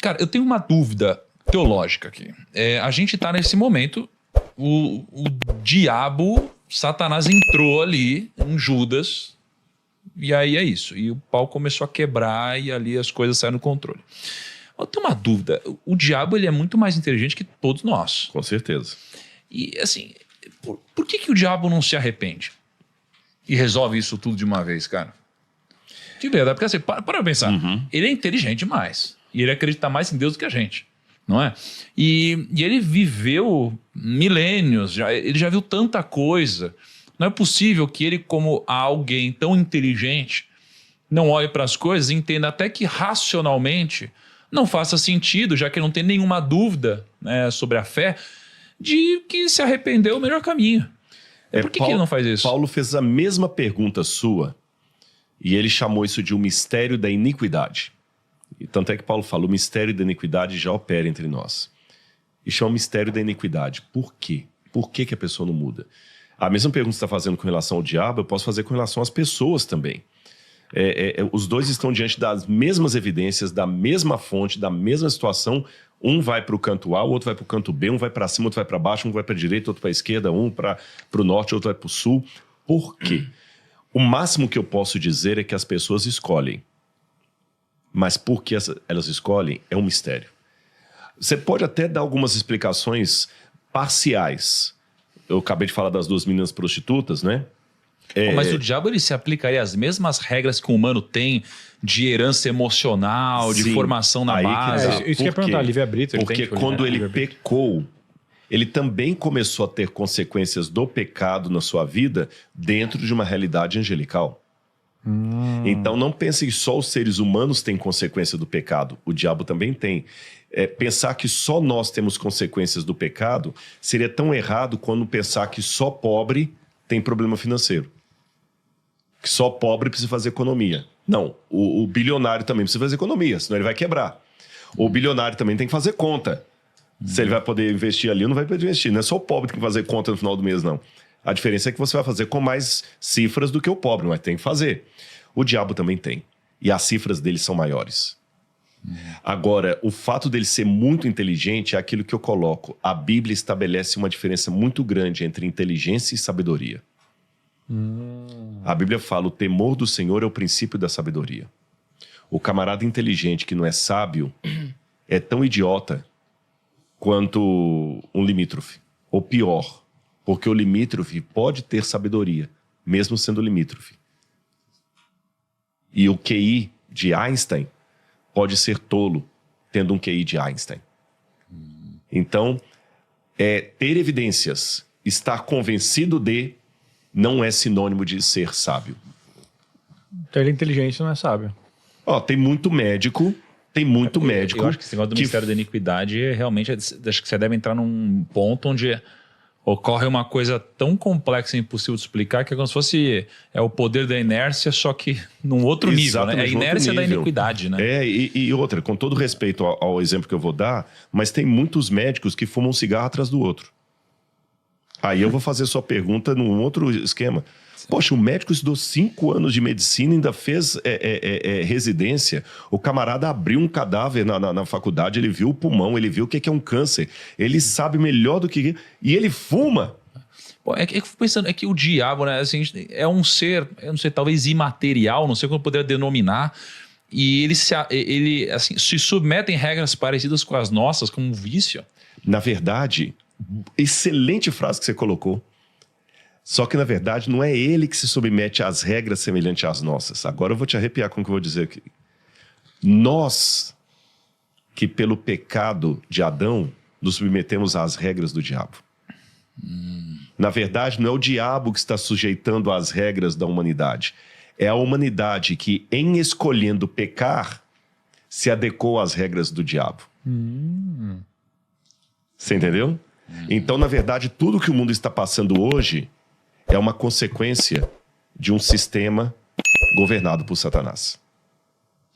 Cara, eu tenho uma dúvida teológica aqui. A gente tá nesse momento, o diabo, Satanás entrou ali em Judas, e aí é isso. E o pau começou a quebrar e ali as coisas saíram do controle. Eu tenho uma dúvida. O diabo ele é muito mais inteligente que todos nós. Com certeza. E assim, por que o diabo não se arrepende? E resolve isso tudo de uma vez, cara? De verdade, porque assim, para pensar, ele é inteligente demais. E ele acredita mais em Deus do que a gente, não é? E ele viveu milênios, ele já viu tanta coisa. Não é possível que ele, como alguém tão inteligente, não olhe para as coisas e entenda até que racionalmente não faça sentido, já que não tem nenhuma dúvida, né, sobre a fé, de que se arrepender é o melhor caminho. Por que ele não faz isso? Paulo fez a mesma pergunta sua e ele chamou isso de um mistério da iniquidade. E tanto é que Paulo fala, o mistério da iniquidade já opera entre nós. E chama o mistério da iniquidade. Por quê? Por que a pessoa não muda? A mesma pergunta que você está fazendo com relação ao diabo, eu posso fazer com relação às pessoas também. Os dois estão diante das mesmas evidências, da mesma fonte, da mesma situação. Um vai para o canto A, o outro vai para o canto B, um vai para cima, outro vai para baixo, um vai para a direita, outro para a esquerda, um para o norte, outro vai para o sul. Por quê? O máximo que eu posso dizer é que as pessoas escolhem. Mas por que elas escolhem é um mistério. Você pode até dar algumas explicações parciais. Eu acabei de falar das duas meninas prostitutas, né? Mas o diabo ele se aplicaria às mesmas regras que o humano tem de herança emocional, de formação na base. Isso que eu ia perguntar, livre-arbítrio. Porque quando ele pecou, ele também começou a ter consequências do pecado na sua vida dentro de uma realidade angelical. Então não pense que só os seres humanos têm consequência do pecado. O diabo também tem. Pensar que só nós temos consequências do pecado seria tão errado quando pensar que só pobre tem problema financeiro. Que só pobre precisa fazer economia. Não, o bilionário também precisa fazer economia, senão ele vai quebrar. O bilionário também tem que fazer conta. Se ele vai poder investir ali, não vai poder investir. Não é só o pobre que tem que fazer conta no final do mês, não. A diferença é que você vai fazer com mais cifras do que o pobre, mas tem que fazer. O diabo também tem. E as cifras dele são maiores. Agora, o fato dele ser muito inteligente é aquilo que eu coloco. A Bíblia estabelece uma diferença muito grande entre inteligência e sabedoria. A Bíblia fala, o temor do Senhor é o princípio da sabedoria. O camarada inteligente que não é sábio é tão idiota quanto um limítrofe. Ou pior, porque o limítrofe pode ter sabedoria, mesmo sendo limítrofe. E o QI de Einstein pode ser tolo, tendo um QI de Einstein. Então, ter evidências, estar convencido de, não é sinônimo de ser sábio. Então ele é inteligente, não é sábio. Tem muito médico, Eu acho que esse negócio do mistério da iniquidade, realmente, acho que você deve entrar num ponto onde ocorre uma coisa tão complexa e impossível de explicar que é como se fosse o poder da inércia, só que num outro nível, né? É a inércia da iniquidade, né? E outra, com todo respeito ao exemplo que eu vou dar, mas tem muitos médicos que fumam um cigarro atrás do outro. Aí eu vou fazer sua pergunta num outro esquema. Poxa, o médico estudou 5 anos de medicina, ainda fez residência. O camarada abriu um cadáver na faculdade, ele viu o pulmão, ele viu o que é um câncer. Ele sabe melhor do que... E ele fuma. É que eu fico pensando, é que o diabo, né, assim, é um ser, eu não sei, talvez imaterial, não sei como eu poderia denominar, e ele assim, se submete em regras parecidas com as nossas, como um vício. Na verdade, excelente frase que você colocou. Só que, na verdade, não é ele que se submete às regras semelhantes às nossas. Agora eu vou te arrepiar com o que eu vou dizer aqui. Nós, que pelo pecado de Adão, nos submetemos às regras do diabo. Na verdade, não é o diabo que está sujeitando às regras da humanidade. É a humanidade que, em escolhendo pecar, se adequou às regras do diabo. Você entendeu? Então, na verdade, tudo que o mundo está passando hoje é uma consequência de um sistema governado por Satanás.